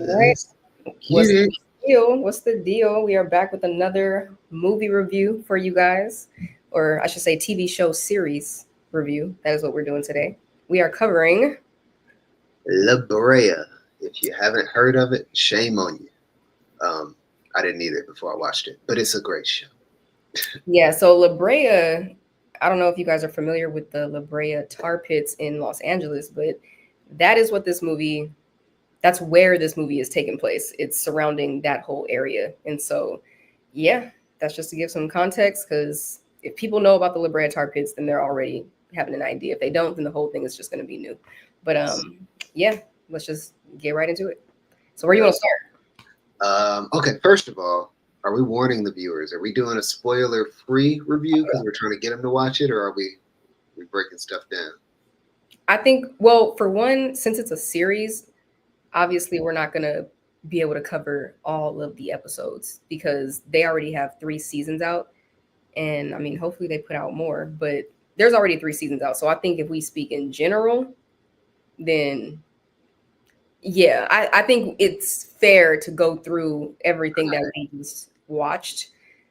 All right. Get What's the it. deal? What's the deal? We are back with another movie review for you guys, or I should say, TV show series review. That is what we're doing today. We are covering. La Brea. If you haven't heard of it, shame on you. I didn't either before I watched it, but it's a great show. Yeah, so La Brea. I don't know if you guys are familiar with the La Brea tar pits in Los Angeles, but that is what this movie. That's where this movie is taking place. It's surrounding that whole area, and so yeah, that's just to give some context because if people know about the La Brea tar pits, then they're already having an idea. If they don't, then the whole thing is just going to be new. But yeah, let's just get right into it. So where you Yep. want to start? Okay, first of all, are we warning the viewers? Are we doing a spoiler-free review because we're trying to get them to watch it, or are we breaking stuff down? I think, well, for one, since it's a series, obviously we're not going to be able to cover all of the episodes because they already have 3 seasons out. And I mean, hopefully they put out more, but there's already 3 seasons out. So I think if we speak in general, then yeah, I think it's fair to go through everything that we just watched.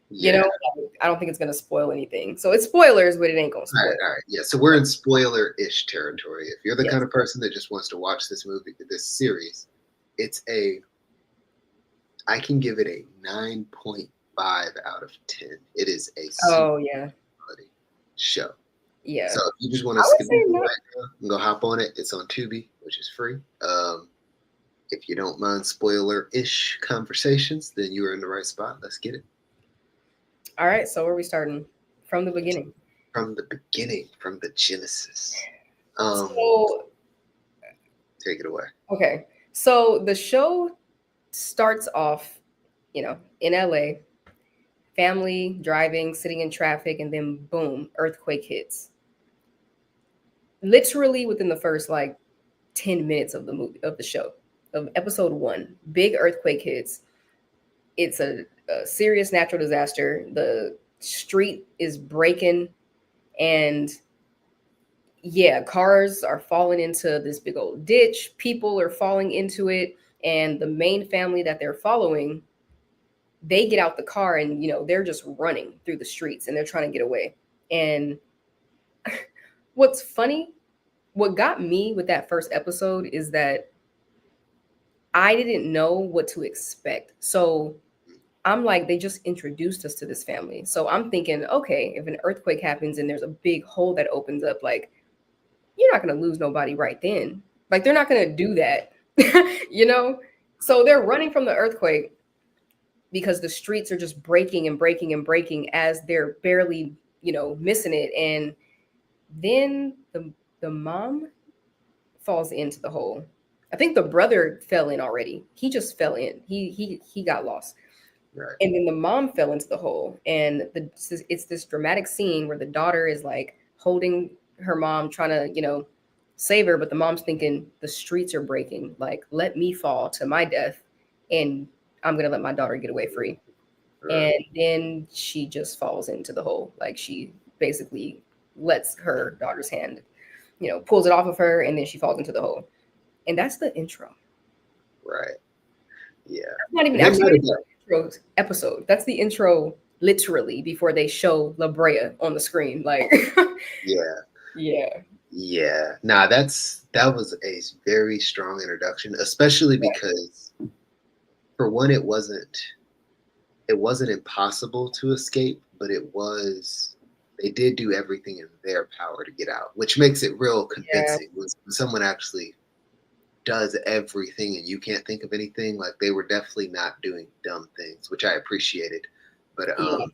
You know, Yeah. I don't think it's gonna spoil anything. So it's spoilers, but it ain't gonna All spoil. right, all right. Yeah, so we're in spoiler-ish territory. If you're the kind Yes. of person that just wants to watch this movie, this series, it's a I can give it a 9.5 out of 10. It is a super Oh yeah, quality show. yeah. So if you just want I to would skip say over no. right now and go hop on it, it's on Tubi, which is free. If you don't mind spoiler-ish conversations, then you are in the right spot. Let's get it All right. So where are we starting? From the beginning. from the beginning, from the Genesis. Um, So Take it away. okay. So the show starts off, in LA, family driving, sitting in traffic, and then boom, earthquake hits. Literally within the first like 10 minutes of the movie of the show of episode 1, big earthquake hits. It's a serious natural disaster. The street is breaking, and yeah, cars are falling into this big old ditch. People are falling into it, and the main family that they're following, they get out the car and they're just running through the streets and they're trying to get away. And what's funny, what got me with that first episode is that I didn't know what to expect. So I'm like, they just introduced us to this family. So I'm thinking, okay, if an earthquake happens and there's a big hole that opens up, like, you're not going to lose nobody right then. Like, they're not going to do that, you know? So they're running from the earthquake because the streets are just breaking and breaking and breaking as they're barely, missing it. And then the mom falls into the hole. I think the brother fell in already. He just fell in. He got lost. Right. And then the mom fell into the hole. And it's this dramatic scene where the daughter is like holding her mom, trying to, save her, but the mom's thinking the streets are breaking. Like, let me fall to my death and I'm gonna let my daughter get away free. Right. And then she just falls into the hole. Like, she basically lets her daughter's hand, pulls it off of her, and then she falls into the hole. And that's the intro. Right. Yeah. That's not even And that actually might have the intro episode. That's the intro literally before they show La Brea on the screen. Like, yeah. yeah. Yeah. Nah, that was a very strong introduction, especially because for one, it wasn't impossible to escape, but they did do everything in their power to get out, which makes it real Yeah. convincing when someone actually does everything and you can't think of anything. Like, they were definitely not doing dumb things, which I appreciated. But Yeah.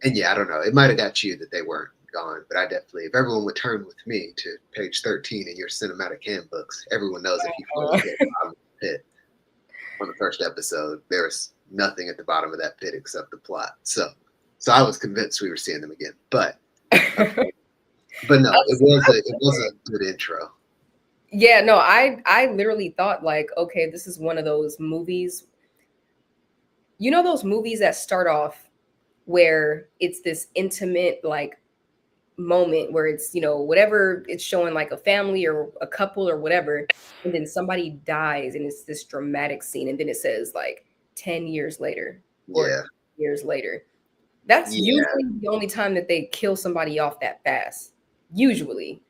and yeah, I don't know. It might have got you that they weren't gone, but I definitely, if everyone would turn with me to page 13 in your cinematic handbooks, everyone knows if you float to the bottom of the pit on the first episode, there's nothing at the bottom of that pit except the plot. So I was convinced we were seeing them again, but no, it was a good intro. Yeah, no, I literally thought like, okay, this is one of those movies. Those movies that start off where it's this intimate, like, moment where it's, whatever it's showing, like a family or a couple or whatever, and then somebody dies and it's this dramatic scene, and then it says like 10 years later or Yeah. years later. That's Yeah. usually the only time that they kill somebody off that fast, usually.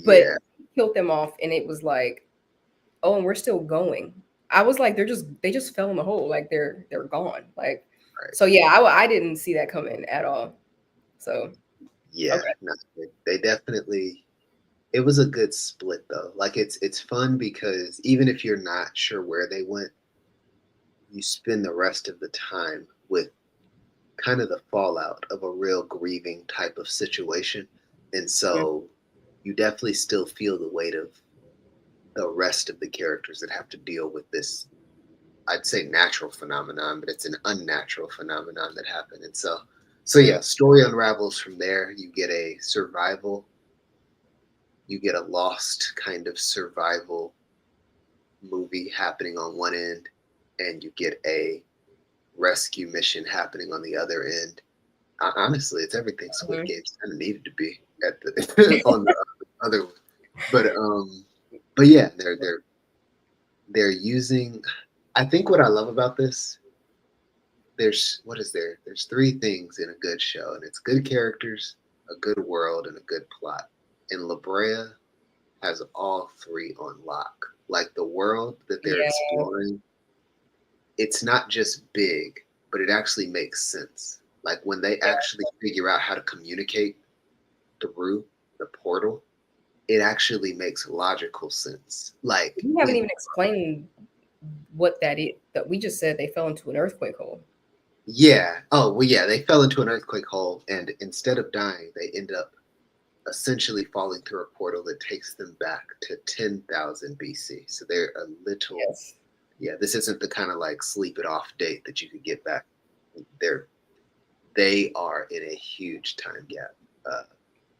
But Yeah. he killed them off, and it was like, oh, and we're still going. I was like, they just fell in the hole, like they're gone. Like, Right. so yeah, I didn't see that coming at all. So Yeah. okay. No, they definitely. It was a good split though. Like it's fun because even if you're not sure where they went, you spend the rest of the time with kind of the fallout of a real grieving type of situation. And Mhm. so you definitely still feel the weight of the rest of the characters that have to deal with this, I'd say natural phenomenon, but it's an unnatural phenomenon that happened. And so Mhm. yeah, story unravels from there. You get a survival, you get a lost kind of survival movie happening on one end, and you get a rescue mission happening on the other end. Honestly, it's everything Squid Mhm. Games kind of needed to be at the on the other one. But but yeah, they're using. I think what I love about this, there's what is there? There's three things in a good show, and it's good characters, a good world, and a good plot. And La Brea has all three on lock. Like the world that they're Yeah. exploring, it's not just big, but it actually makes sense. Like when they Yeah. actually figure out how to communicate through the portal, it actually makes logical sense. Like We haven't when even explained what that is. That we just said they fell into an earthquake hole. yeah, oh well yeah, they fell into an earthquake hole and instead of dying, they end up essentially falling through a portal that takes them back to 10,000 BC. So they're a little Yes. yeah, this isn't the kind of like sleep it off date that you could get back. They're they are in a huge time gap. Uh,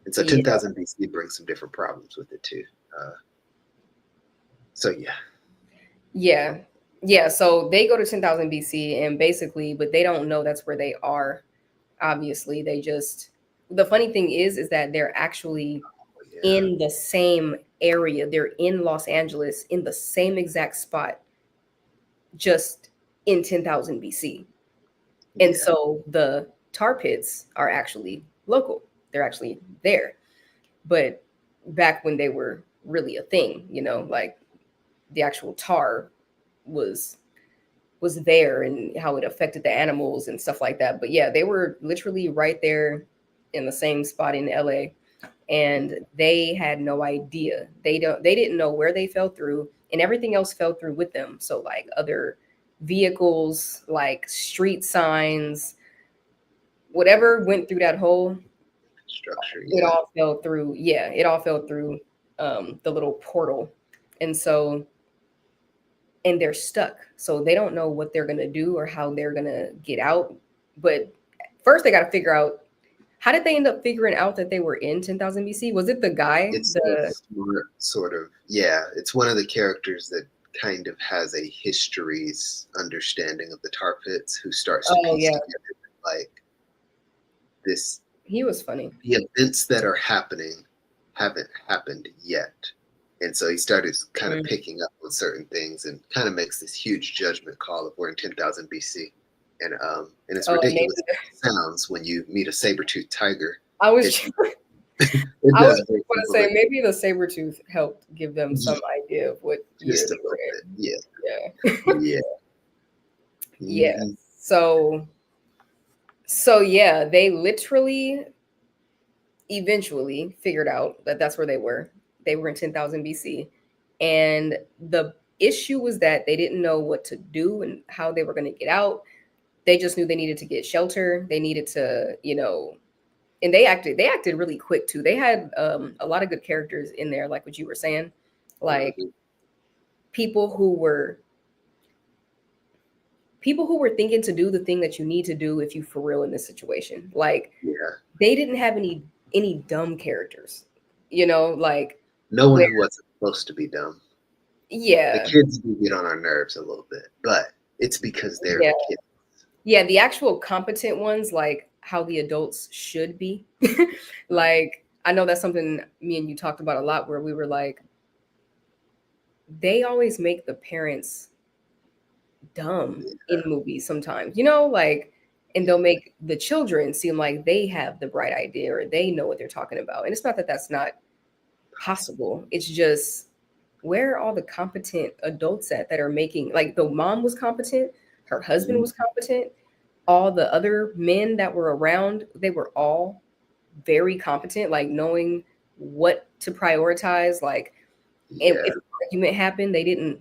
and so Yeah. 10,000 BC brings some different problems with it too. Uh, so yeah, Yeah. Yeah. So they go to 10,000 BC, and basically, but they don't know that's where they are. Obviously, they just, the funny thing is that they're actually yeah, in the same area. They're in Los Angeles in the same exact spot, just in 10,000 BC. And yeah, so the tar pits are actually local. They're actually there. But back when they were really a thing, like the actual tar was was there, and how it affected the animals and stuff like that. But yeah, they were literally right there in the same spot in LA, and they had no idea. They didn't know where they fell through, and everything else fell through with them. So like other vehicles, like street signs, whatever went through that hole, structure, it yeah, all fell through. Yeah, it all fell through the little portal. And so, and they're stuck. So they don't know what they're going to do or how they're going to get out. But first, they got to figure out, how did they end up figuring out that they were in 10,000 BC? Was it the guy? it's the The smart sort of yeah. It's one of the characters that kind of has a history's understanding of the tar pits who starts to Oh piece yeah, together like this he was funny. the events that are happening haven't happened yet. And so he started kind of Mm. picking up on certain things and kind of makes this huge judgment call of we're in 10,000 BC. And as Oh, and maybe ridiculous as it sounds when you meet a saber-toothed tiger, I was it, it I was does bring going to people say in maybe the saber tooth helped give them some idea of what year just a they were little bit. Yeah. in. Yeah. Yeah. Yeah. Hmm. So yeah, they literally eventually figured out that that's where they were. They were in 10,000 BC. And the issue was that they didn't know what to do and how they were going to get out. They just knew they needed to get shelter. They needed to, and they acted really quick too. They had a lot of good characters in there, like what you were saying, like Hmm. people who were people who were thinking to do the thing that you need to do if you for real in this situation. Like Yeah. they didn't have any dumb characters, like No one where who wasn't supposed to be dumb. The yeah, kids do get on our nerves a little bit, but it's because they're yeah, the kids. yeah, the actual competent ones, like how the adults should be, like I know that's something me and you talked about a lot, where we were like, they always make the parents dumb Yeah, in movies sometimes, like, and they'll make the children seem like they have the bright idea or they know what they're talking about. And it's not that that's not possible. It's just, where are all the competent adults at that are making, like, the mom was competent, her husband mhm, was competent, all the other men that were around, they were all very competent, like knowing what to prioritize. Like, and yeah. if an argument happened, they didn't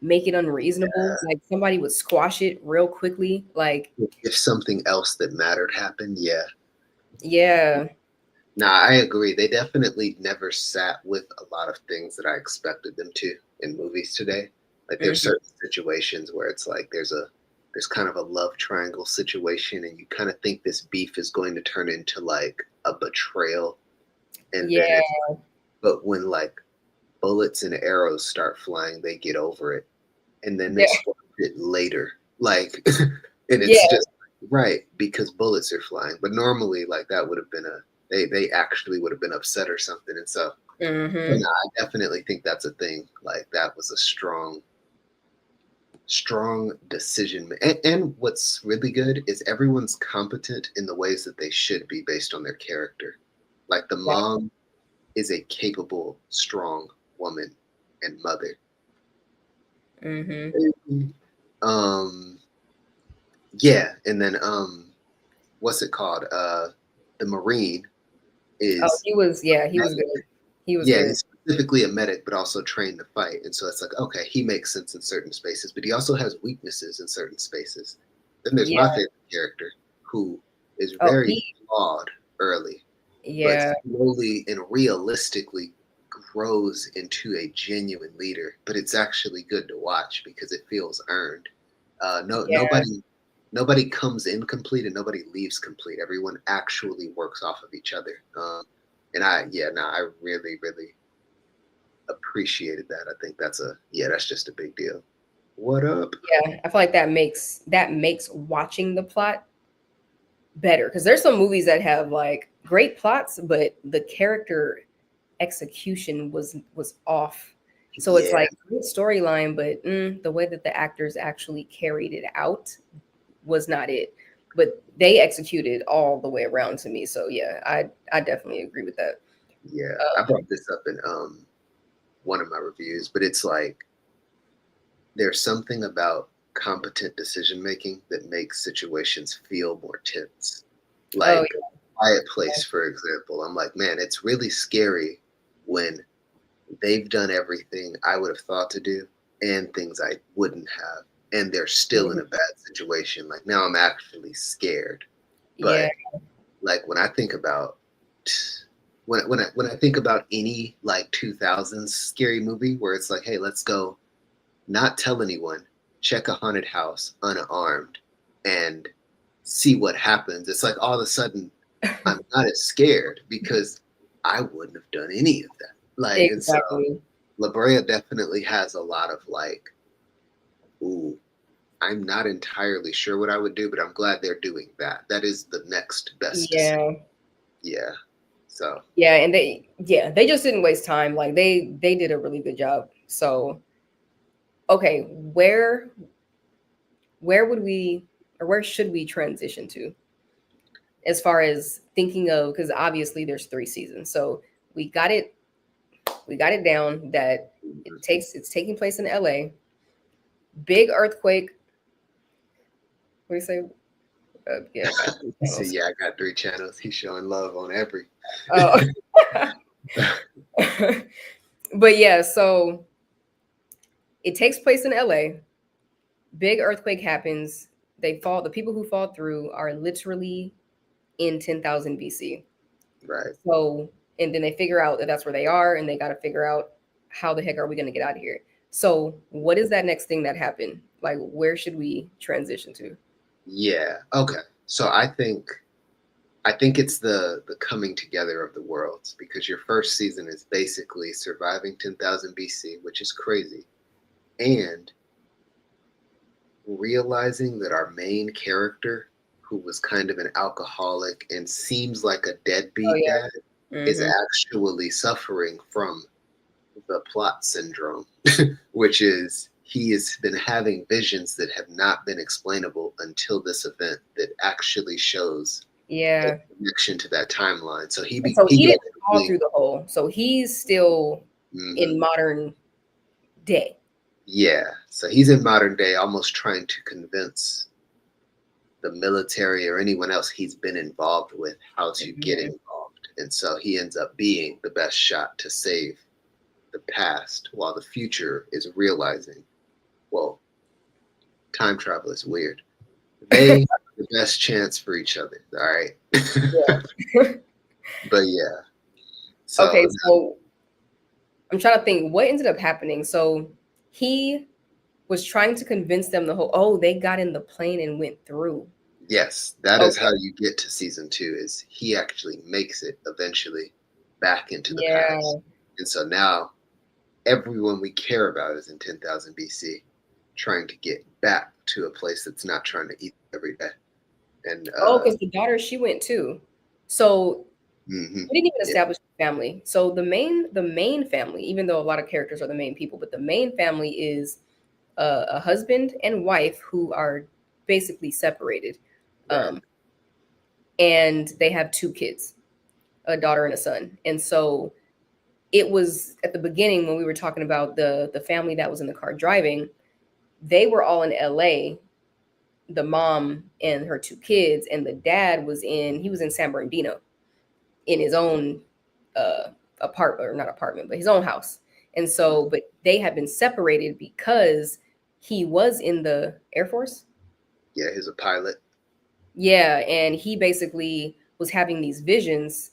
make it unreasonable. Like, somebody would squash it real quickly. Like, If something else that mattered happened, yeah. yeah. Nah, I agree. They definitely never sat with a lot of things that I expected them to in movies today. Like there's Hmm. certain situations where it's like there's kind of a love triangle situation and you kind of think this beef is going to turn into like a betrayal and then Yeah. it's but when like bullets and arrows start flying, they get over it and then they Yeah. squash it later. Like and it's Yeah. just right because bullets are flying. But normally like that would have been a they actually would have been upset or something. And so Hmm. no, I definitely think that's a thing. Like that was a strong decision. And what's really good is everyone's competent in the ways that they should be based on their character. Like the Yeah. mom is a capable, strong woman and mother. Hmm. Mhm. Um, yeah, and then what's it called? The Marine Oh, is he was. Yeah, he was good. He was yeah, good. he's specifically a medic, but also trained to fight. And so it's like, okay, he makes sense in certain spaces, but he also has weaknesses in certain spaces. Then there's Yeah. my favorite character, who is Oh, very he. flawed early, but Yeah. slowly and realistically grows into a genuine leader. But it's actually good to watch because it feels earned. No, Yeah. nobody comes in complete and nobody leaves complete. Everyone actually works off of each other. And yeah, no, I really appreciated that. I think that's just a big deal. What up? Yeah. I feel like that makes watching the plot better, because there's some movies that have like great plots, but the character execution was off. So it's Yeah, like great storyline, but the way that the actors actually carried it out was not it. But they executed all the way around to me. So yeah, I definitely agree with that. yeah. I brought this up in one of my reviews, but it's like there's something about competent decision making that makes situations feel more tense. Oh Like Quiet Place, for example. I'm like, man, it's really scary when they've done everything I would have thought to do and things I wouldn't have, and they're still in yeah. a bad situation. Like now I'm actually scared. Yeah. But like when I think about when I think about any like 2000s scary movie where it's like, hey, let's go not tell anyone, check a haunted house unarmed, and see what happens. It's like all of a sudden I'm not as scared because I wouldn't have done any of that. Like, and so Exactly. La Brea definitely has a lot of like, ooh, I'm not entirely sure what I would do, but I'm glad they're doing that. That is the next best decision. Yeah. Yeah. So Yeah, and they just didn't waste time. Like, they did a really good job. So, okay, where would we, or where should we transition to, as far as thinking of, because obviously there's 3 seasons. So we got it we got it down that it's taking place in LA. Big earthquake. What do you say? Yeah, I got three he said, channels. yeah, I got 3 channels. He's showing love on every. Oh. But yeah, so it takes place in LA. Big earthquake happens. The people who fall through are literally in 10,000 BC. Right. So, and then they figure out that that's where they are, and they got to figure out, how the heck are we going to get out of here? So, what is that next thing that happened? Like, where should we transition to? Yeah. Okay. So I think it's the coming together of the worlds because your first season is basically surviving 10,000 BC, which is crazy, and realizing that our main character, who was kind of an alcoholic and seems like a Oh deadbeat yeah, dad, is Mm-hmm. actually suffering from the plot syndrome, which is he has been having visions that have not been explainable until this event that actually shows a Yeah. connection to that timeline. So And so he he didn't fall basically, through the hole. So he's still mhm, in modern day. yeah. So he's in modern day, almost trying to convince the military or anyone else he's been involved with how to get Mhm. involved. And so he ends up being the best shot to save the past while the future is realizing, well, time travel is weird. They have the best chance for each other. All right. Yeah. But yeah. So Okay, so I'm trying to think what ended up happening. So he was trying to convince them the whole, oh, they got in the plane and went through. yes, that is how Okay. you get to season two is he actually makes it eventually back into the past. Yeah. And so now everyone we care about is in 10,000 BC, trying to get back to a place that's not trying to eat every day. And Oh, because the daughter, she went too. So mhm, we didn't even yeah, establish the family. So the main family, even though a lot of characters are the main people, but the main family is a husband and wife who are basically separated. right, Um, and they have two kids, a daughter and a son. And so it was at the beginning when we were talking about the family that was in the car driving, they were all in LA, the mom and her two kids, and the dad was in San Bernardino in his own uh apartment, or not apartment, but his own house. And so, but they had been separated because he was in the Air Force. yeah, he's a pilot. Yeah, and he basically was having these visions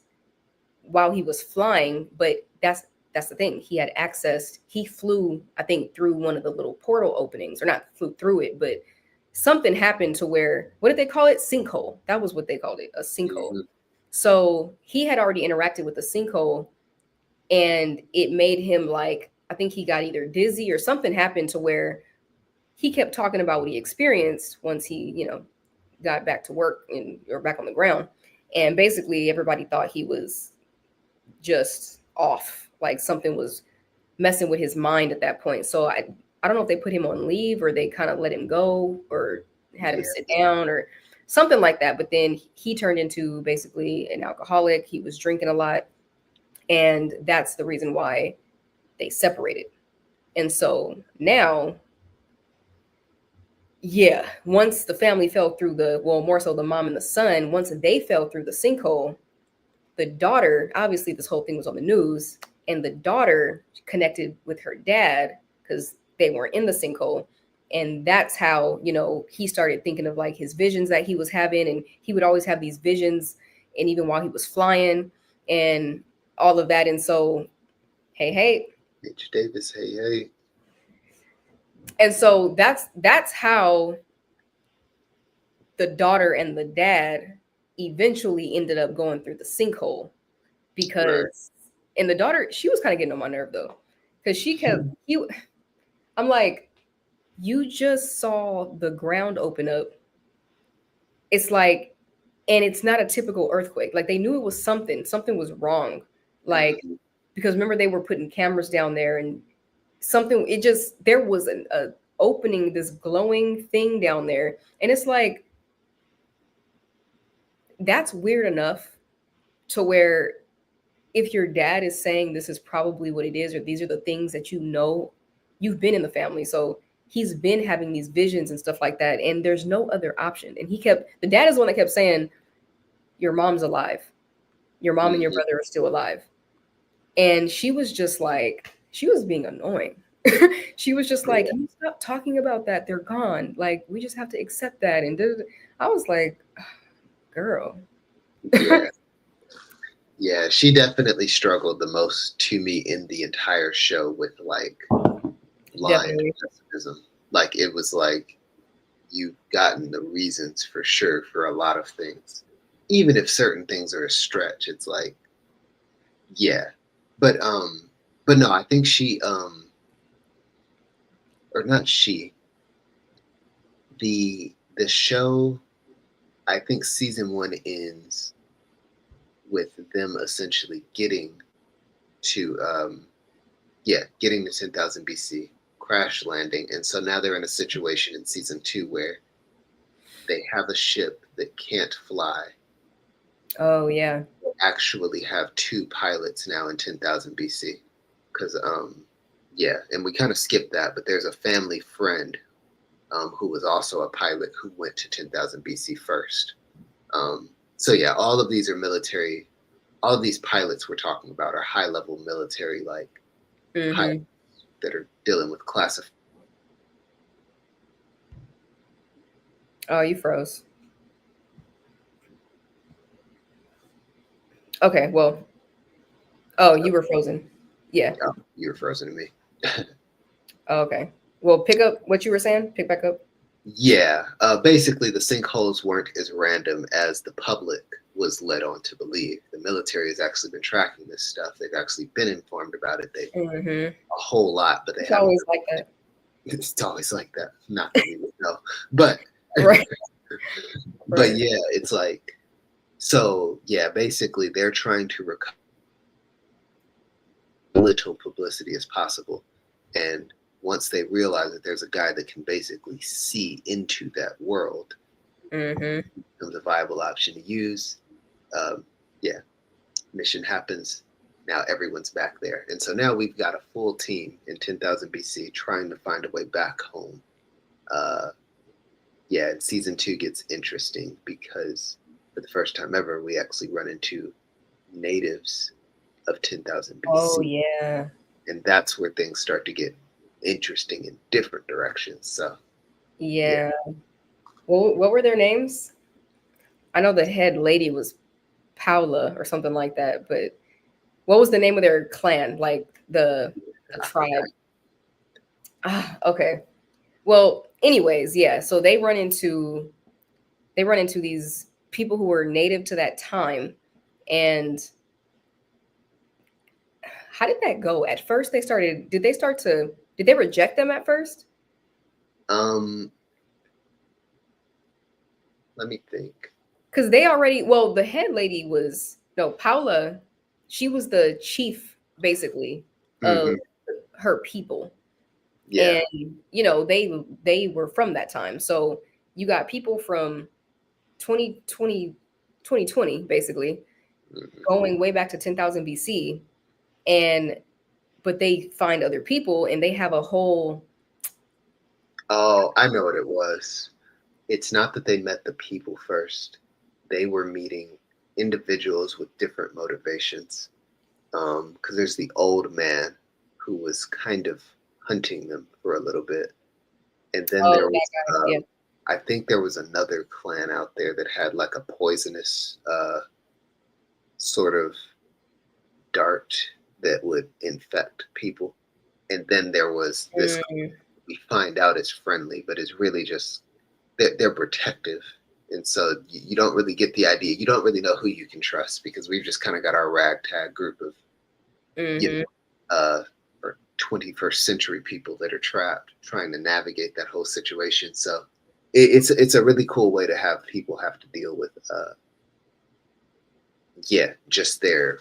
while he was flying, but that's the thing. He had access. He flew, I think, through one of the little portal openings, or not flew through it, but something happened to where, what did they call it? Sinkhole. That was what they called it, a sinkhole. Hmm. So he had already interacted with the sinkhole, and it made him like, I think he got either dizzy or something happened to where he kept talking about what he experienced once he, got back to work and or back on the ground. And basically everybody thought he was just off, like something was messing with his mind at that point. So I don't know if they put him on leave or they kind of let him go or had him Yeah, sit down or something like that. But then he turned into basically an alcoholic. He was drinking a lot, and that's the reason why they separated. And so now, yeah, once the family fell through the, well, more so the mom and the son, once they fell through the sinkhole, the daughter, obviously this whole thing was on the news, and the daughter connected with her dad because they weren't in the sinkhole. And that's how, he started thinking of like his visions that he was having. And he would always have these visions, and even while he was flying and all of that. And so, hey, hey. H. Davis, hey, hey. And so that's how the daughter and the dad eventually ended up going through the sinkhole. Right. Because, and the daughter, she was kind of getting on my nerve though, because she kept you. I'm like, you just saw the ground open up. It's like, and it's not a typical earthquake. Like they knew it was something was wrong. Like, Mhm. because remember they were putting cameras down there, and something, it just, there was a opening, this glowing thing down there, and it's like, that's weird enough to where, if your dad is saying this is probably what it is, or these are the things that you've been in the family, so he's been having these visions and stuff like that, and there's no other option. And the dad is the one that kept saying, your mom's alive, your mom and your Mhm. brother are still alive. And she was just like, she was being annoying. She was just like, Yeah. can you stop talking about that? They're gone. Like, we just have to accept that. And I was like, girl. Yeah. Yeah, she definitely struggled the most to me in the entire show with like blind Definitely. pessimism. Like it was like you've gotten the reasons for sure for a lot of things. Even if certain things are a stretch, it's like, yeah. But but no, I think she or not she, the show, I think season one ends with them essentially to getting to 10,000 BC, crash landing, and so now they're in a situation in season 2 where they have a ship that can't fly. Oh yeah. They actually have 2 pilots now in 10,000 BC, because yeah, and we kind of skipped that, but there's a family friend who was also a pilot who went to 10,000 BC first. So yeah, all of these are military. All of these pilots we're talking about are high level military like pilots Mm-hmm. that are dealing with classified. Oh, you froze. Okay, well, oh, you were frozen. Yeah. Oh, you were frozen to me. Oh, okay. Well, pick up what you were saying. Pick back up. Yeah, basically the sinkholes weren't as random as the public was led on to believe. The military has actually been tracking this stuff. They've actually been informed about it. They Mm-hmm. a whole lot, but they It's haven't. always like that, It's always like that. Not that we would know, but right? but Right. yeah, it's like so. Yeah, basically they're trying to recover little publicity as possible, and once they realize that there's a guy that can basically see into that world, Mm-hmm. becomes a viable option to use. Um, yeah, mission happens. Now everyone's back there. And so now we've got a full team in 10,000 BC trying to find a way back home. Uh, yeah, and season 2 gets interesting because for the first time ever, we actually run into natives of 10,000 Oh BC. yeah. And that's where things start to get interesting in different directions. So, yeah. Yeah. What were their names? I know the head lady was Paula or something like that, but what was the name of their clan? Like the I forgot. tribe. Ah, okay. Well, anyways, yeah. So they run into these people who were native to that time, and how did that go? At first, did they reject them at first? Um, Let me think. Because they already, well, the head lady was, no, Paula, she was the chief, basically, of Hmm. her people. Yeah. And, you know, they were from that time. So you got people from 2020, 2020, basically, Hmm. going way back to 10,000 BC. And, but they find other people and they have a whole, Oh, I know what it was. It's not that they met the people first. They were meeting individuals with different motivations. Because there's the old man who was kind of hunting them for a little bit, and then oh, there that was, guy. Yeah. I think there was another clan out there that had like a poisonous sort of dart that would infect people, and then there was this Mm, we find out is friendly, but is really just they're protective. And so you don't really get the idea. You don't really know who you can trust because we've just kind of got our ragtag group of you mm-hmm. know or 21st century people that are trapped trying to navigate that whole situation. So it's a really cool way to have people have to deal with just their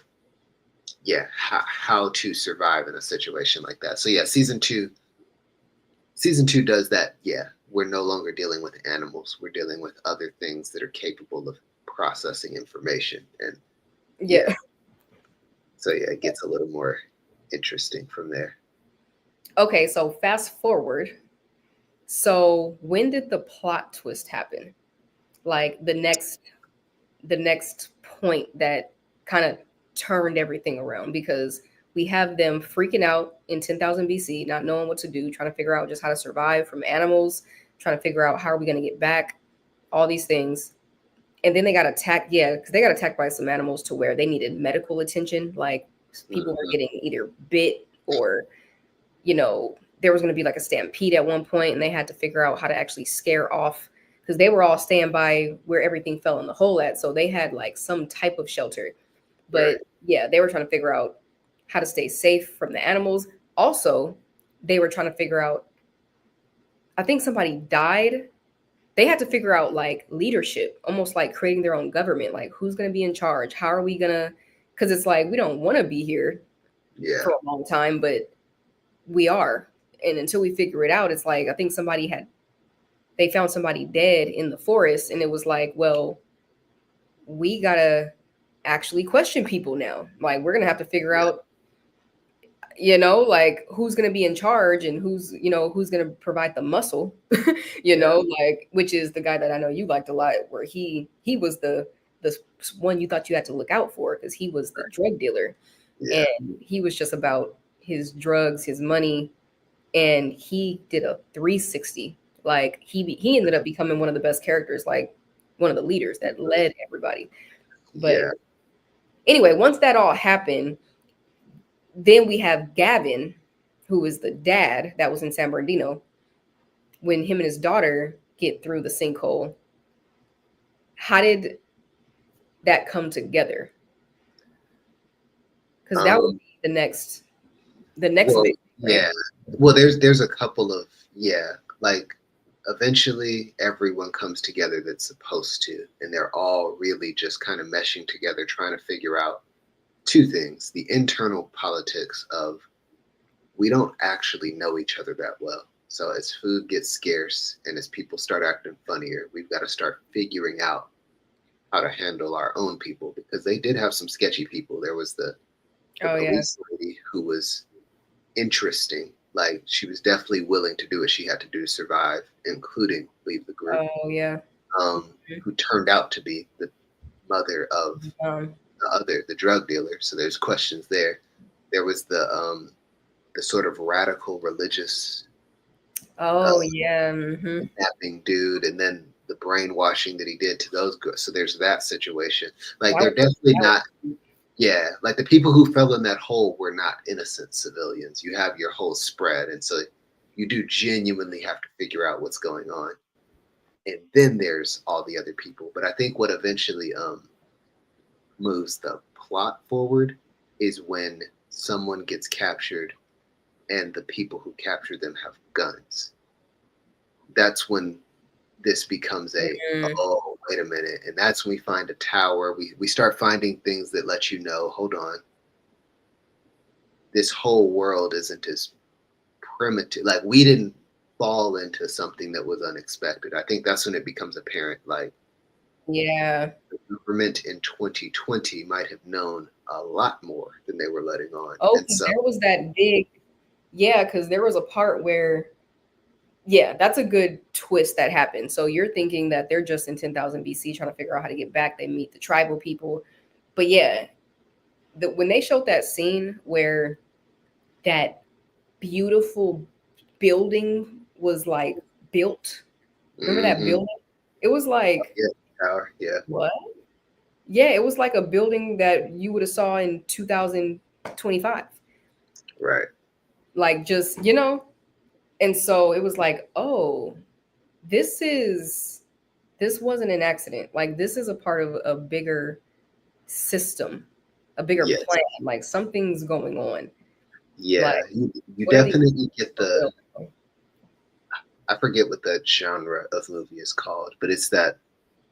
how to survive in a situation like that. So yeah, season 2 does that. Yeah, we're no longer dealing with animals. We're dealing with other things that are capable of processing information. And yeah, Yeah. so yeah, it gets a little more interesting from there. Okay, so fast forward. So when did the plot twist happen? Like the next point that kind of turned everything around, because we have them freaking out in 10,000 BC, not knowing what to do, trying to figure out just how to survive from animals, trying to figure out how are we going to get back, all these things. And then they got attacked, yeah, because they got attacked by some animals to where they needed medical attention. Like people were Hmm. getting either bit or, you know, there was going to be like a stampede at one point, and they had to figure out how to actually scare off, because they were all staying by where everything fell in the hole at. So they had like some type of shelter. But Right. yeah, they were trying to figure out how to stay safe from the animals. Also, they were trying to figure out, I think somebody died they had to figure out like leadership, almost like creating their own government. Like who's going to be in charge? How are we gonna? Because it's like we don't want to be here Yeah. for a long time, but we are. And until we figure it out, it's like I think they found somebody dead in the forest, and it was like, well, we gotta actually question people now. Like we're gonna have to figure Yeah. out, like who's gonna be in charge and who's gonna provide the muscle, Yeah. like which is the guy that I know you liked a lot, where he was the one you thought you had to look out for because he was the drug dealer Yeah. and he was just about his drugs, his money, and he did a 360. Like he ended up becoming one of the best characters, like one of the leaders that led everybody. But Yeah. anyway, once that all happened, then we have Gavin, who is the dad that was in San Bernardino. When him and his daughter get through the sinkhole, how did that come together? Because that would Um, be the next well, big, right? yeah. Well, there's a couple of, yeah, like eventually everyone comes together that's supposed to, and they're all really just kind of meshing together, trying to figure out two things: the internal politics of we don't actually know each other that well. So as food gets scarce and as people start acting funnier, we've got to start figuring out how to handle our own people because they did have some sketchy people. There was the Oh yeah. police lady who was interesting. Like she was definitely willing to do what she had to do to survive, including leave the group. Oh yeah. Who turned out to be the mother of Um. the drug dealer. So there's questions there. There was the sort of radical religious Oh uh, yeah. Hmm. kidnapping dude, and then the brainwashing that he did to those girls. So there's that situation. Like That they're was definitely that not. was Yeah, like the people who fell in that hole were not innocent civilians. You have your whole spread, and so you do genuinely have to figure out what's going on. And then there's all the other people. But I think what eventually moves the plot forward is when someone gets captured and the people who captured them have guns. That's when this becomes a, mm, oh, wait a minute. And that's when we find a tower. We start finding things that let you know, hold on, this whole world isn't as primitive. Like we didn't fall into something that was unexpected. I think that's when it becomes apparent. Like yeah. the government in 2020 might have known a lot more than they were letting on. Oh, And because so, there was that big, yeah, because there was a part where, yeah, that's a good twist that happened. So you're thinking that they're just in 10,000 BC trying to figure out how to get back. They meet the tribal people. But yeah, when they showed that scene where that beautiful building was like built, remember that mm-hmm, building? It was like, yeah, tower, yeah, what? Yeah, it was like a building that you would have saw in 2025. right, Like just, and so it was like, oh, this is this wasn't an accident. Like this is a part of a bigger system, a bigger yes, plan. Like something's going on. Like yeah. You what are these definitely get for the, real? I forget what that genre of movie is called, but it's that,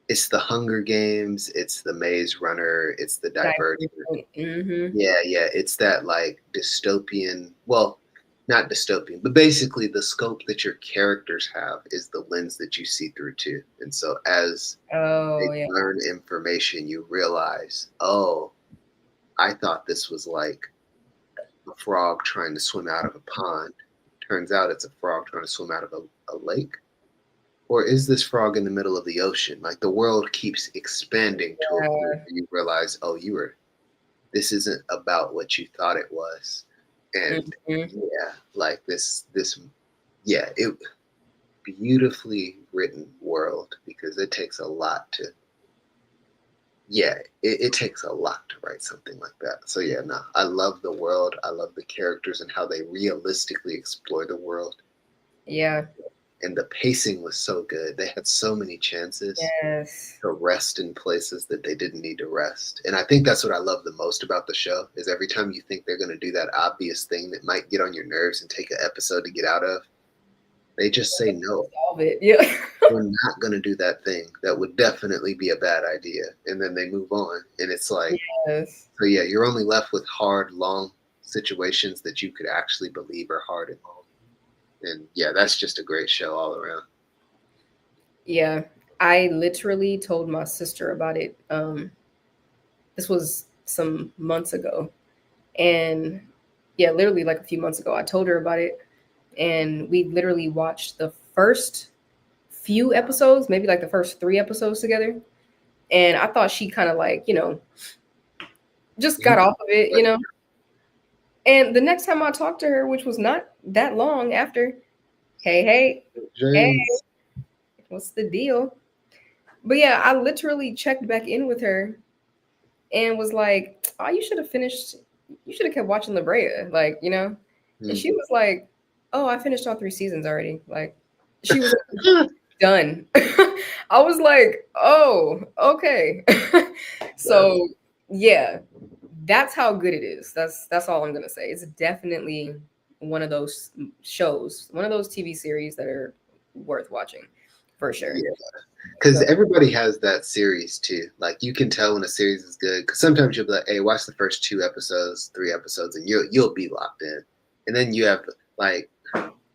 it's the Hunger Games, it's the Maze Runner, it's the Divergent. Mm-hmm. Yeah, yeah, it's that like dystopian, well, not dystopian, but basically the scope that your characters have is the lens that you see through too. And so as they Oh yeah. learn information, you realize, oh, I thought this was like a frog trying to swim out of a pond. Turns out it's a frog trying to swim out of a lake. Or is this frog in the middle of the ocean? Like the world keeps expanding to a point where you realize, oh, this isn't about what you thought it was. And Mm-hmm. yeah, like this, yeah, it beautifully written world because it takes a lot to, yeah, it takes a lot to write something like that. So yeah, no, I love the world. I love the characters and how they realistically explore the world. Yeah. And the pacing was so good. They had so many chances Yes. to rest in places that they didn't need to rest. And I think that's what I love the most about the show is every time you think they're going to do that obvious thing that might get on your nerves and take an episode to get out of, they just say no. Solve it. Yeah. we're not going to do that thing that would definitely be a bad idea. And then they move on. And it's like, Yes. so yeah, you're only left with hard, long situations that you could actually believe are hard and long. And yeah, that's just a great show all around. Yeah. I literally told my sister about it. This was some months ago. And yeah, literally like a few months ago, I told her about it. And we literally watched the first few episodes, maybe like the first 3 episodes together. And I thought she kind of like, just got off of it. And the next time I talked to her, which was not that long after, hey, James. what's the deal? But yeah, I literally checked back in with her and was like, oh, you should have finished, you should have kept watching La Brea, And she was like, oh, I finished all 3 seasons already. Like, she was done. I was like, oh, okay. So yeah, that's how good it is. That's all I'm gonna say. It's definitely one of those shows, one of those TV series that are worth watching, for sure. Yeah. Because So, everybody has that series too. Like you can tell when a series is good. Because sometimes you'll be like, "Hey, watch the first 2 episodes, 3 episodes, and you'll be locked in." And then you have like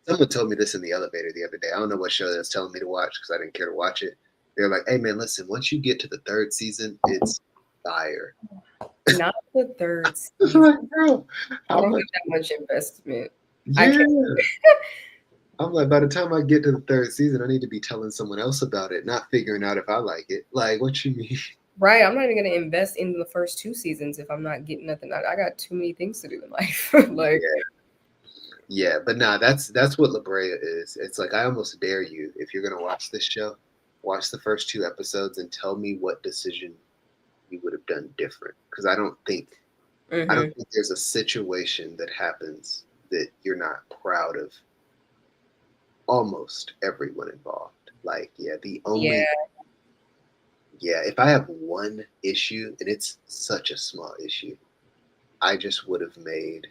someone told me this in the elevator the other day. I don't know what show they was telling me to watch because I didn't care to watch it. They're like, "Hey man, listen. Once you get to the 3rd season, it's fire." not the third I'm season. like, bro, I how don't have much? that much investment. I Yeah. can't. I'm like, by the time I get to the 3rd season, I need to be telling someone else about it, not figuring out if I like it. Like, what you mean? Right, I'm not even gonna invest in the first 2 seasons if I'm not getting nothing out. I got too many things to do in life. Like, Yeah. Yeah, but nah, that's what La Brea is. It's like I almost dare you if you're gonna watch this show, watch the first 2 episodes and tell me what decision you would have done different. Because I hmm don't think there's a situation that happens that you're not proud of almost everyone involved. Like, yeah, the yeah, only yeah, if I have one issue and it's such a small issue, I just would have made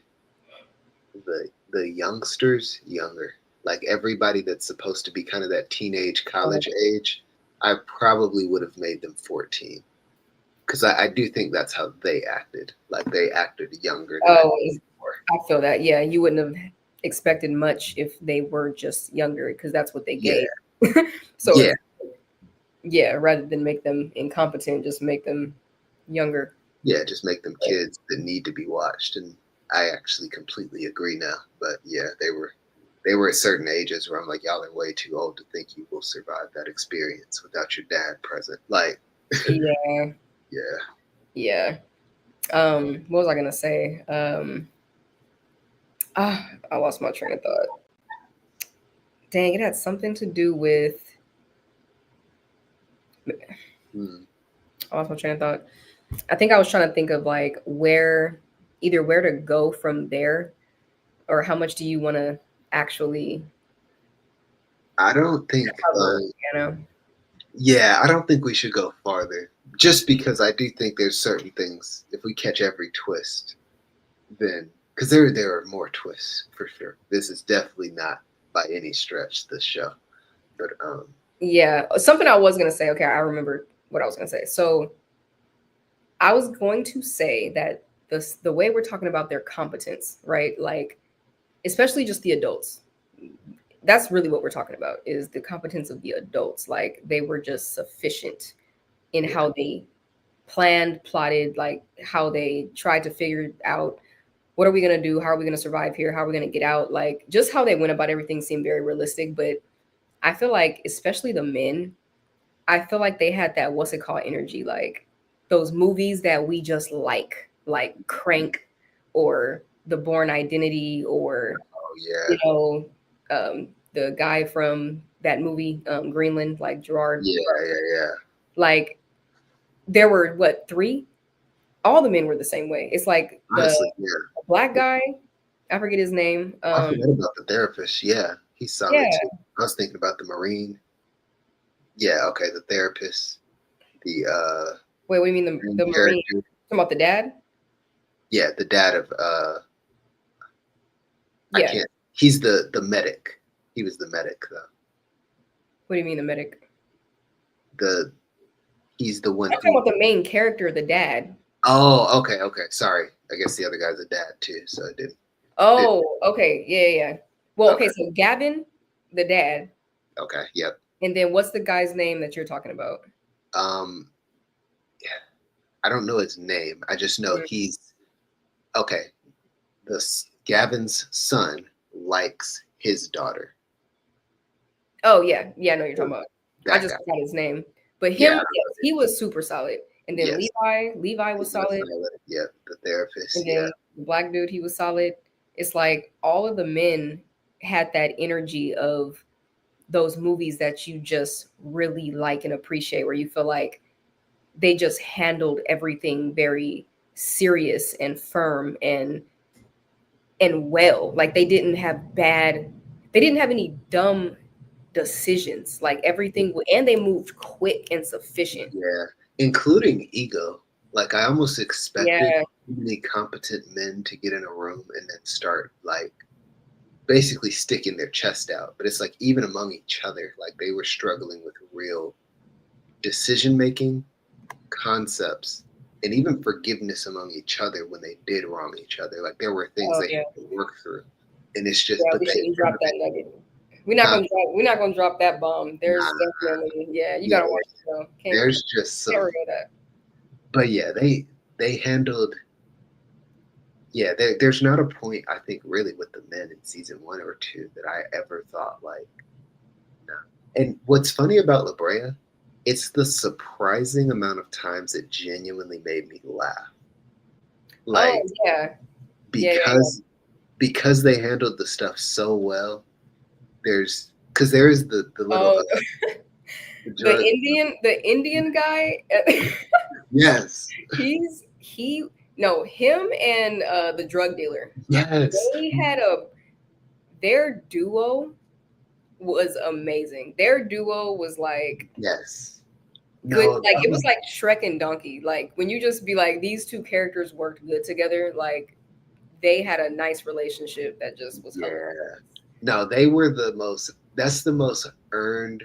the youngsters younger. Like everybody that's supposed to be kind of that teenage oh, college age, I probably would have made them 14. Because I do think that's how they acted. Like they acted younger than I oh, did before. I feel that. Yeah, you wouldn't have expected much if they were just younger because that's what they Yeah, gave. So yeah, it's, yeah, rather than make them incompetent, just make them younger. yeah. Just make them kids that need to be watched. And I actually completely agree now. But yeah, they were at certain ages where I'm like, y'all are way too old to think you will survive that experience without your dad present. Like, Yeah, yeah. yeah. What was I gonna say? Ah, I lost my train of thought. Dang, it had something to do with. Hmm. I lost my train of thought. I think I was trying to think of like either where to go from there, or how much do you want to actually I don't think cover, you know? yeah, I don't think we should go farther. Just because I do think there's certain things, if we catch every twist, then because there are more twists for sure. This is definitely not by any stretch the show. But Yeah, something I was gonna say. Okay, I remember what I was gonna say. So I was going to say that the way we're talking about their competence, right? Like, especially just the adults. That's really what we're talking about is the competence of the adults. Like they were just sufficient in yeah, how they planned, plotted, like how they tried to figure out what are we gonna do? How are we gonna survive here? How are we gonna get out? Like just how they went about everything seemed very realistic. But I feel like, especially the men, I feel like they had that what's it called energy, like those movies that we just like Crank or The Born Identity or oh you yeah, know the guy from that movie Greenland, like Gerard. yeah, yeah, yeah. Like there were what three? All the men were the same way. It's like the Honestly, yeah. black guy, I forget his name. I forgot about the therapist. Yeah, he's solid Yeah. too. I was thinking about the Marine. Yeah, okay, the therapist, the Wait, what do you mean main the Marine? character. Talking about the dad? Yeah, the dad of I Yeah. can't. He's the medic. He was the medic though. What do you mean the medic? The He's the one I'm talking who. about the main character, the dad. Oh, okay, okay. Sorry. I guess the other guy's a dad too, so it did. Oh, okay, yeah. Well, okay, Okay, so Gavin, the dad, okay, yep. and then what's the guy's name that you're talking about? Um, I don't know his name. I just know Mhm. he's okay. Gavin's son likes his daughter. Oh yeah, I know what you're So talking about. I that guy. just forgot his name, but Yeah, him, I don't yes, know. he was super solid. And then Yes, Levi he was was solid. solid. Yep, the therapist. And Yeah, then the black dude, he was solid. It's like all of the men had that energy of those movies that you just really like and appreciate, where you feel like they just handled everything very serious and firm and well. Like they didn't have any dumb decisions. Like everything, and they moved quick and sufficient. yeah. Including ego. Like I almost expected Yeah, really competent men to get in a room and then start like basically sticking their chest out. But it's like even among each other, like they were struggling with real decision making concepts and even forgiveness among each other when they did wrong each other. Like there were things oh they yeah, had to work through. And it's just, yeah. but We they shouldn't drop handled that it. nugget. Huh? We're not gonna drop that bomb. There's Nah, definitely, yeah. You yeah, gotta watch it though. there's just Can't some, regret that. but yeah, they handled, yeah, there's not a point, I think, really with the men in season 1 or 2 that I ever thought, like, no. And what's funny about La Brea, it's the surprising amount of times it genuinely made me laugh. Oh Like, yeah, yeah. because because they handled the stuff so well. Because there is the little Oh, the drug. The Indian guy. Yes, He no, him and the drug dealer. yes, They had a their duo was amazing. Their duo was like yes. good. No, Like that it was was like Shrek and Donkey. Like when you just be like these two characters worked good together. Like they had a nice relationship that just was hilarious. yeah. No, they were the most. That's the most earned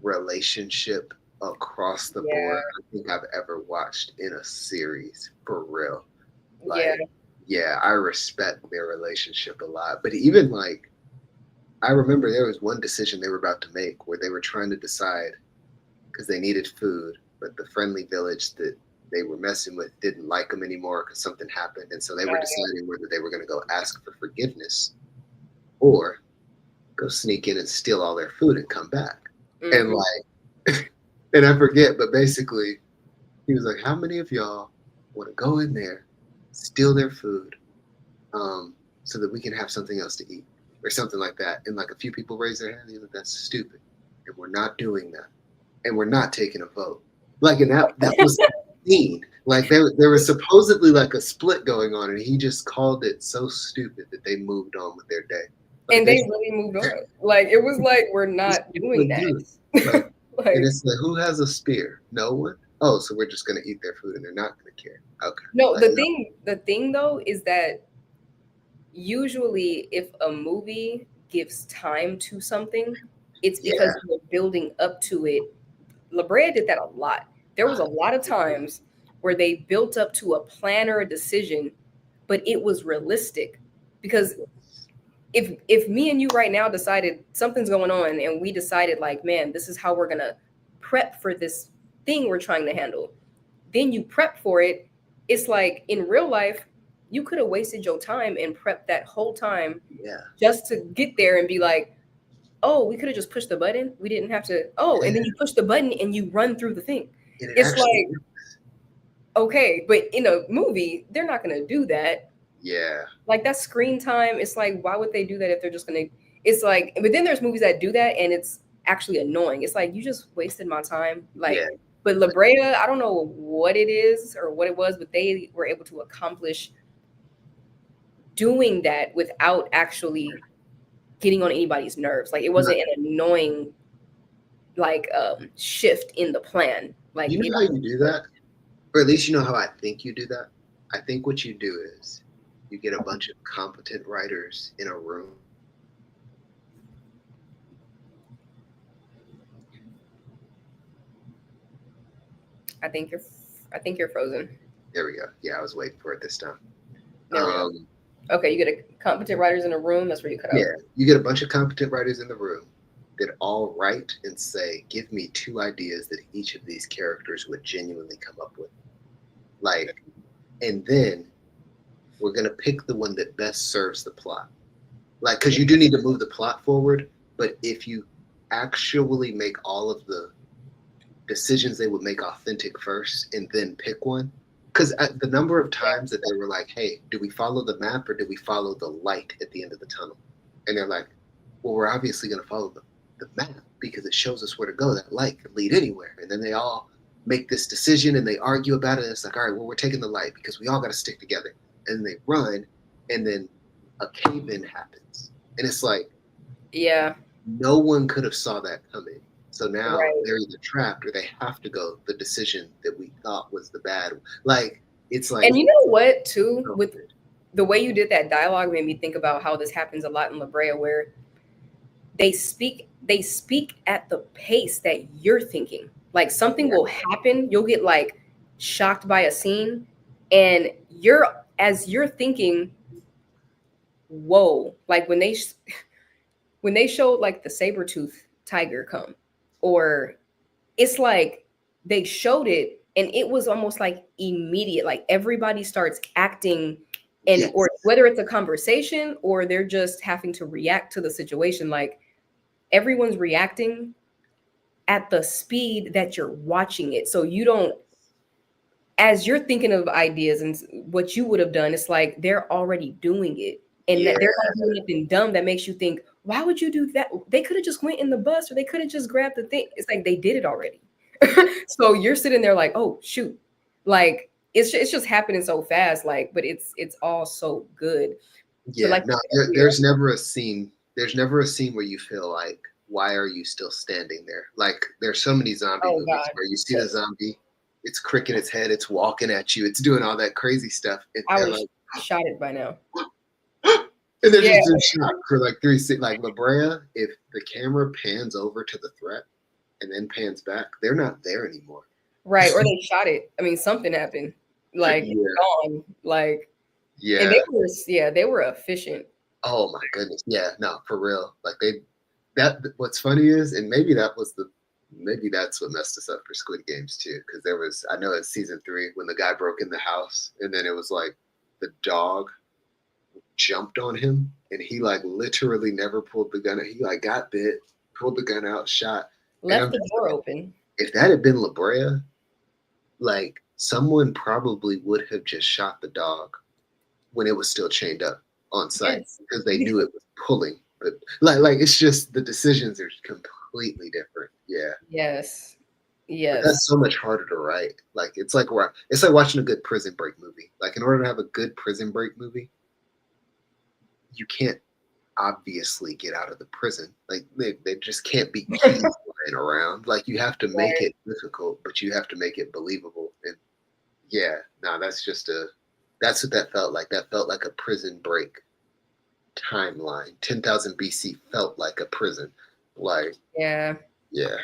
relationship across the board Yeah, I think I've ever watched in a series for real. yeah. Like, yeah, I respect their relationship a lot. But even like, I remember there was one decision they were about to make where they were trying to decide because they needed food, but the friendly village that they were messing with didn't like them anymore because something happened, and so they were deciding whether they were going to go ask for forgiveness or go sneak in and steal all their food and come back. And Hmm. like, and I forget, but basically, he was like, "How many of y'all want to go in there, steal their food, so that we can have something else to eat, or something like that?" And like a few people raised their hand. He was like, "That's stupid, and we're not doing that, and we're not taking a vote." Like, and that was mean. Like there was supposedly like a split going on, and he just called it so stupid that they moved on with their day. Like And they there's really moved on. Like it was like we're Just not people doing would do it. that. Like, and Like it's like, who has a spear? No one. Oh, so we're just gonna eat their food and they're not gonna care. Okay. no, Like, no. the thing though is that usually if a movie gives time to something, it's because Yeah. you were building up to it. La Brea did that a lot. There was a lot of times where they built up to a plan or a decision, but it was realistic. Because if me and you right now decided something's going on and we decided like, man, this is how we're gonna prep for this thing we're trying to handle, then you prep for it. It's like in real life, you could have wasted your time and prepped that whole time Yeah. just to get there and be like, oh, we could have just pushed the button. We didn't have to. Oh, and Yeah. then you push the button and you run through the thing. And it It's actually like, okay, but in a movie, they're not going to do that. yeah. Like that screen time, it's like, why would they do that if they're just going to? It's like, but then there's movies that do that and it's actually annoying. It's like, you just wasted my time. Yeah. Like, but La Brea, I don't know what it is or what it was, but they were able to accomplish doing that without actually getting on anybody's nerves. Like, it No, wasn't an annoying like shift in the plan. Like you it know how you do that? Or at least you know how I think you do that? I think what you do is you get a bunch of competent writers in a room I think you're I think you're frozen. There we go. Yeah, I was waiting for it this time. There we go. Um, Okay, you get a competent writers in a room. That's where you cut out. yeah, you get a bunch of competent writers in the room that all write and say, "Give me two ideas that each of these characters would genuinely come up with." Like, and then we're gonna pick the one that best serves the plot. Like, because you do need to move the plot forward, but if you actually make all of the decisions they would make authentic first and then pick one, because the number of Yeah. times that they were like, "Hey, do we follow the map or do we follow the light at the end of the tunnel?" And they're like, "Well, we're obviously going to follow the map because it shows us where to go. That light could lead anywhere." And then they all make this decision and they argue about it. And it's like, "All right, well, we're taking the light because we all got to stick together." And they run, and then a cave in happens. And it's like, Yeah. no one could have saw that coming. So now Right. they're either trapped or they have to go the decision that we thought was the bad. Like, it's like, And you know what, too, oh, with the way you did that dialogue made me think about how this happens a lot in La Brea, where they speak at the pace that you're thinking. Like something yeah, will happen, you'll get like shocked by a scene, and you're as you're thinking, whoa, like when they showed like the saber tooth tiger come, or it's like they showed it and it was almost like immediate, like everybody starts acting, and or yes, whether it's a conversation or they're just having to react to the situation, like everyone's reacting at the speed that you're watching it, so you don't, as you're thinking of ideas and what you would have done, it's like they're already doing it, and yeah, that they're not doing anything dumb that makes you think, why would you do that? They could have just went in the bus, or they could have just grabbed the thing. It's like they did it already. So you're sitting there like, oh shoot, like it's just happening so fast, like, but it's all so good. But yeah. like you No, said earlier, there's never a scene. There's never a scene where you feel like, why are you still standing there? Like, there's so many zombie oh movies god, where you see so the zombie, it's cricking its head, it's walking at you, it's doing all that crazy stuff, and I they're was like, shot it by now. and they're Yeah, just in shock for like 3 seconds. Like La Brea, if the camera pans over to the threat and then pans back, they're not there anymore. right. Or they shot it. I mean, something happened. Like it's Yeah, gone. Like, and yeah. they were efficient. Oh my goodness. Yeah, no, for real. Like they that what's funny is, and maybe that was the maybe that's what messed us up for Squid Games too. Because there was, I know in season 3 when the guy broke in the house and then it was like the dog jumped on him and he like literally never pulled the gun. He like got bit, pulled the gun out, shot. And Left I'm the just door like, open. if that had been La Brea, like someone probably would have just shot the dog when it was still chained up on site Yes. because they knew it was pulling. But like it's just the decisions are completely different. Yeah. Yes. But Yes. that's so much harder to write. Like it's like watching a good Prison Break movie. Like in order to have a good Prison Break movie, you can't obviously get out of the prison. Like they just can't be keys lying around. Like you have to make Right. it difficult, but you have to make it believable. And yeah, no, that's what that felt like. That felt like a Prison Break timeline. 10,000 BC felt like a prison. Like, Yeah. yeah.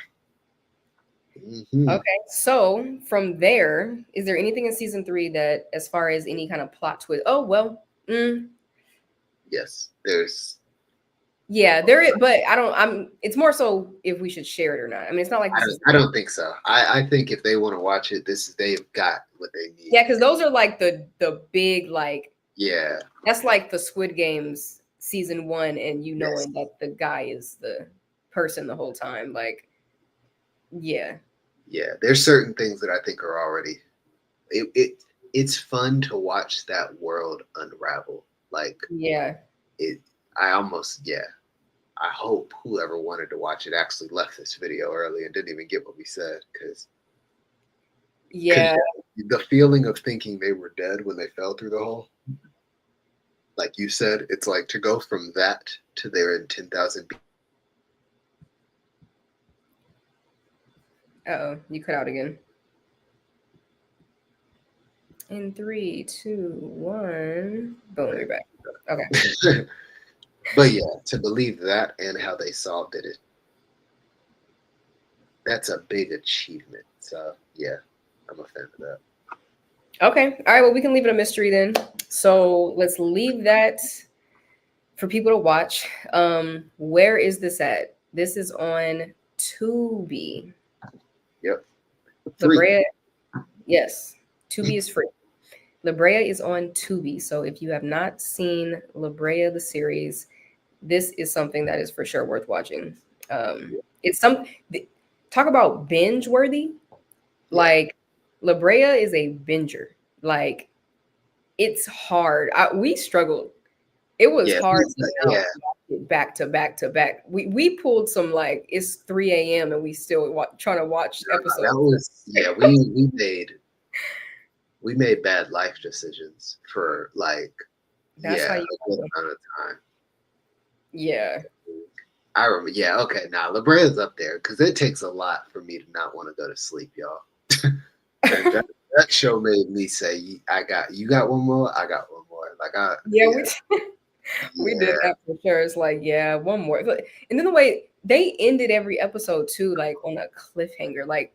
Hmm. Okay. So from there, is there anything in season three that, as far as any kind of plot twist? Oh well. Yes, there's. Yeah, there is, but I don't. I'm. It's more so if we should share it or not. I mean, it's not like this is. I don't think so. I think if they want to watch it, they've got what they need. Yeah, because those are like the big, like, Yeah. that's like the Squid Games season one, and you Yes. knowing that the guy is the person the whole time. Like, yeah, Yeah. There's certain things that I think are already. It's fun to watch that world unravel. Like yeah, it. I almost, yeah. I hope whoever wanted to watch it actually left this video early and didn't even get what we said because yeah, the feeling of thinking they were dead when they fell through the hole, like you said, it's like to go from that to there in 10,000. oh, you cut out again. In three, two, one, boom, you're back. Okay. But yeah, to believe that and how they solved it, that's a big achievement. So yeah. I'm a fan of that. Okay. All right. Well, we can leave it a mystery then. So let's leave that for people to watch. Where is this at? This is on Tubi. Yep. La Free. Brea, yes. Tubi is free. La Brea is on Tubi. So if you have not seen La Brea the series, this is something that is for sure worth watching. It's some talk about binge worthy. Yeah. Like La Brea is a binger. Like it's hard. We struggled. It was Yeah. hard to now Yeah. watch it back to back to back. We pulled some like it's 3 a.m. and we still trying to watch episodes. That was yeah. We made bad life decisions for like That's how yeah you. a good amount of time. Yeah. I remember. Yeah. Okay. Now La Brea's up there because it takes a lot for me to not want to go to sleep, y'all. And that show made me say, "I got you. Got one more. I got one more." Like Yeah, yeah, we yeah, did that for sure. It's like, yeah, one more. And then the way they ended every episode too, like on a cliffhanger. Like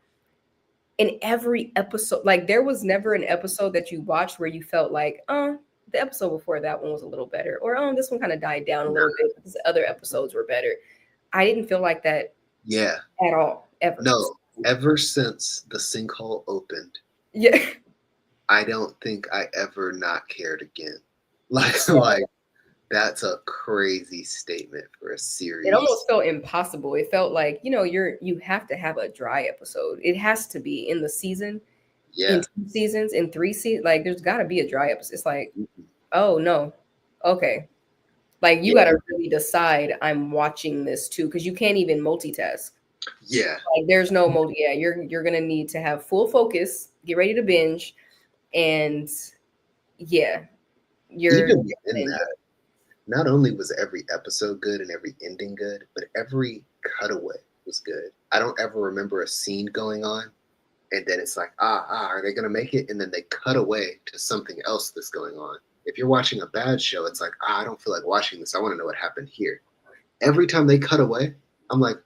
in every episode, like there was never an episode that you watched where you felt like, the episode before that one was a little better, or this one kind of died down a little bit because the other episodes were better. I didn't feel like that yeah. at all, ever. No, ever since the sinkhole opened, Yeah. I don't think I ever not cared again. Like that's a crazy statement for a It series. almost felt impossible. It felt like, you have to have a dry episode. It has to be in the season, in Yeah. 2 seasons, in 3 seasons. Like there's gotta be a dry episode. It's like, Mhm. oh no. Okay. Like you Yeah. gotta really decide I'm watching this too, because you can't even multitask. Yeah. Like there's no multi yeah, you're gonna need to have full focus, get ready to binge, and yeah, you're Even gonna within enjoy that, not only was every episode good and every ending good, but every cutaway was good. I don't ever remember a scene going on and then it's like, are they gonna make it? And then they cut away to something else that's going on. If you're watching a bad show, it's like, I don't feel like watching this. I want to know what happened here. Every time they cut away, I'm like,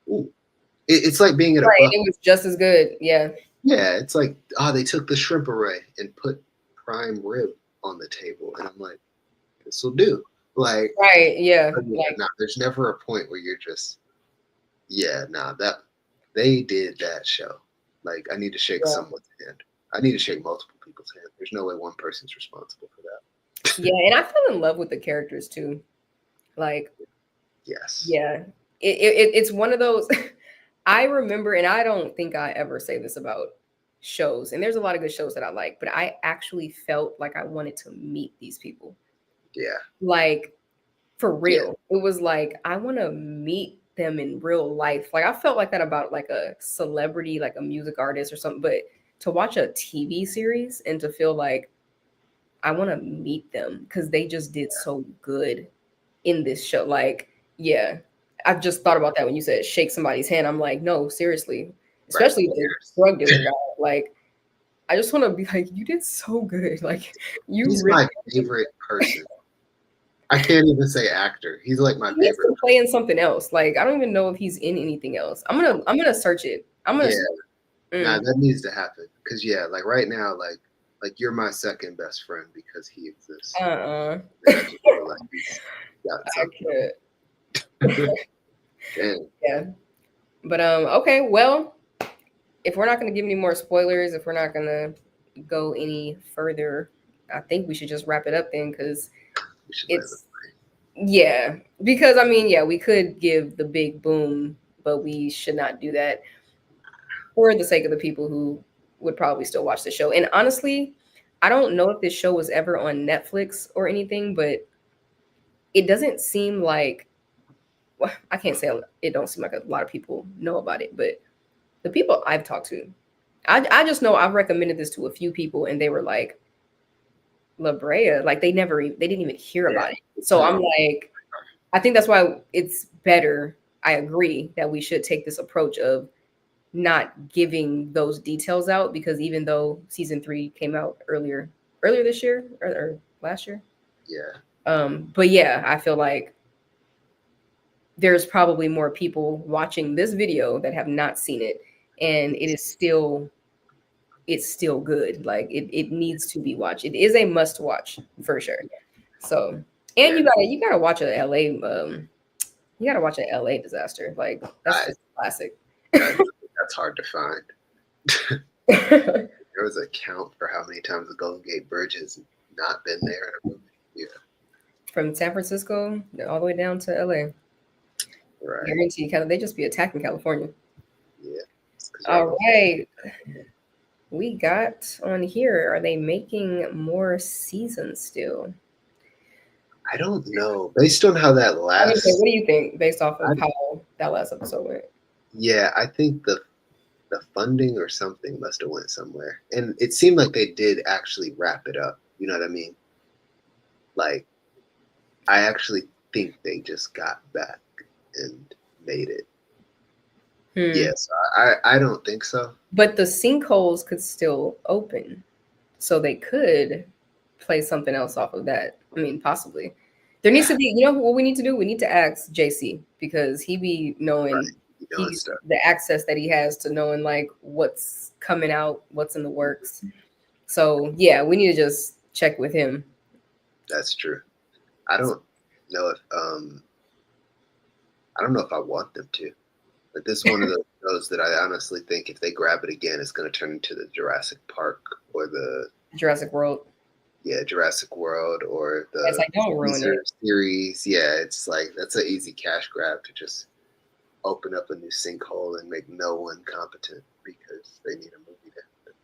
ooh. It's like being at a right. buffet. It was just as good. Yeah. Yeah, it's like, they took the shrimp array and put prime rib on the table, and I'm like, this will do. Like, Right. Yeah. Like nah, there's never a point where you're just, yeah, nah, that they did that show. Like, I need to shake yeah. someone's hand. I need to shake multiple people's hand. There's no way one person's responsible for that. Yeah. And I fell in love with the characters too. Like, Yes. yeah. It's one of those I remember, and I don't think I ever say this about shows, and there's a lot of good shows that I like, but I actually felt like I wanted to meet these people. Yeah. Like for Yeah. real. It was like I want to meet them in real life. Like I felt like that about like a celebrity, like a music artist or something, but to watch a TV series and to feel like I want to meet them because they just did so good in this show. Like, yeah, I've just thought about that when you said shake somebody's hand. I'm like, no, seriously, Right especially the there. drug dealer guy. Like, I just want to be like, you did so good. Like, you He's really my favorite person. I can't even say actor. He's like my he needs favorite. to play in something else. Like, I don't even know if he's in anything else. I'm gonna search it. I'm gonna. Yeah. Nah, Mm, that needs to happen. Cause yeah, like right now, like you're my second best friend because he exists. uh-uh. And I just feel like he's got I something. could. Damn. Yeah. But okay, well, if we're not gonna give any more spoilers, if we're not gonna go any further, I think we should just wrap it up then because We should let it's yeah. Because I mean, yeah, we could give the big boom, but we should not do that for the sake of the people who would probably still watch the show. And honestly, I don't know if this show was ever on Netflix or anything, but it doesn't seem like well, I can't say it don't seem like a lot of people know about it, but the people I've talked to, I just know I've recommended this to a few people and they were like, La Brea, like they didn't even hear yeah. about it. So I'm like, I think that's why it's better. I agree that we should take this approach of not giving those details out because even though season 3 came out earlier this year or last year, Yeah. but yeah, I feel like there's probably more people watching this video that have not seen it, and it is still it's still good. Like it needs to be watched. It is a must watch for sure. So, and Yeah. you gotta watch a LA you gotta watch an LA disaster. Like that's just classic. That's hard to find. There was a count for how many times the Golden Gate Bridge has not been there in a movie. Yeah. From San Francisco all the way down to LA. Right. Guarantee they just be attacking California. Yeah. All right. We got on here. Are they making more seasons still? I don't know. Based on how that last. What do you think? Based off of how that last episode went? Yeah, I think the funding or something must have went somewhere, and it seemed like they did actually wrap it up. You know what I mean? Like, I actually think they just got back and made it. Yes, I don't think so. But the sinkholes could still open, so they could play something else off of that. I mean, possibly. There needs to be, you know what we need to do? We need to ask JC, because he be knowing the access that he has to knowing like what's coming out, what's in the works. So yeah, we need to just check with him. That's true. I don't know if I want them to. But this is one of those shows that I honestly think if they grab it again, it's going to turn into the Jurassic Park or the Jurassic World. Yeah, Jurassic World or the it's like, don't ruin it. Series. Yeah, it's like that's an easy cash grab to just open up a new sinkhole and make no one competent because they need a movie to happen.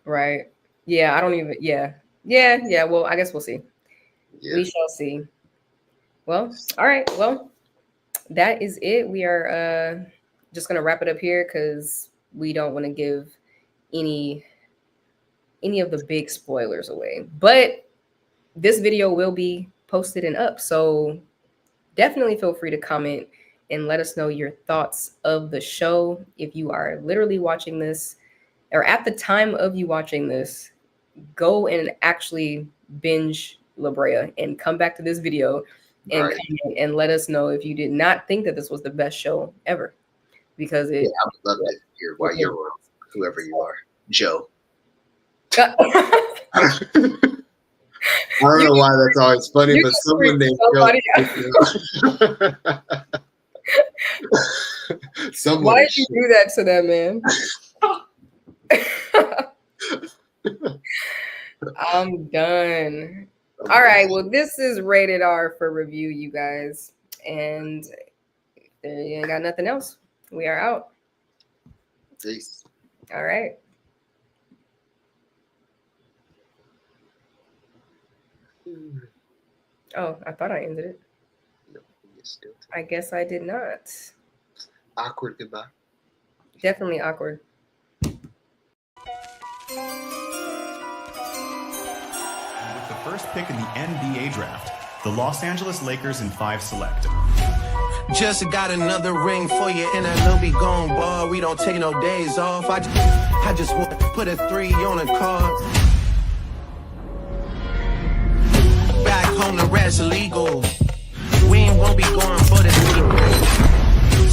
Right. Yeah, I don't even. Yeah. Well, I guess we'll see. Yeah. We shall see. Well, all right. Well, that is it. We are just gonna wrap it up here because we don't want to give any of the big spoilers away. But this video will be posted and up, so definitely feel free to comment and let us know your thoughts of the show. If you are literally watching this, or at the time of you watching this, go and actually binge Brea and come back to this video and comment and let us know if you did not think that this was the best show ever. Because I would love to hear why you're wrong, whoever you are. Joe. I don't know why that's always funny, but someone named Joe. Why did you do that to that man? I'm done. All right. Well, this is rated R for review, you guys. And if you ain't got nothing else, we are out. Peace. All right. Oh, I thought I ended it. No, still. I guess I did not. Awkward goodbye. Definitely awkward. With the first pick in the NBA draft, the Los Angeles Lakers in 5 select. Just got another ring for you, and I know we gon' ball. We don't take no days off. I just want to put a 3 on a card. Back home, the rest illegal. We ain't won't be going for the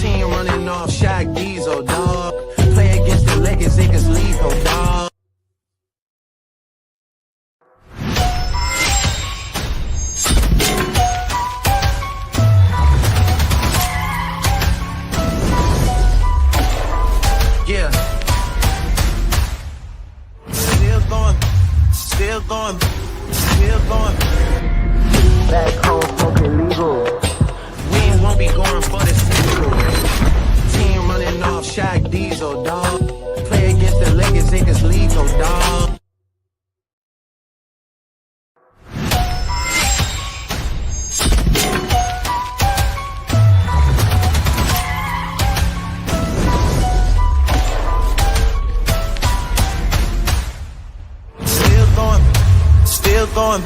team running off Shaq Diesel, dog. Play against the Lakers, niggas lethal, dog. Yeah. Still going. Back home, smoking legal. We ain't won't be going for the sequel. Team running off Shaq Diesel, dog. Play against the Lakers, niggas lethal, dog. Still going.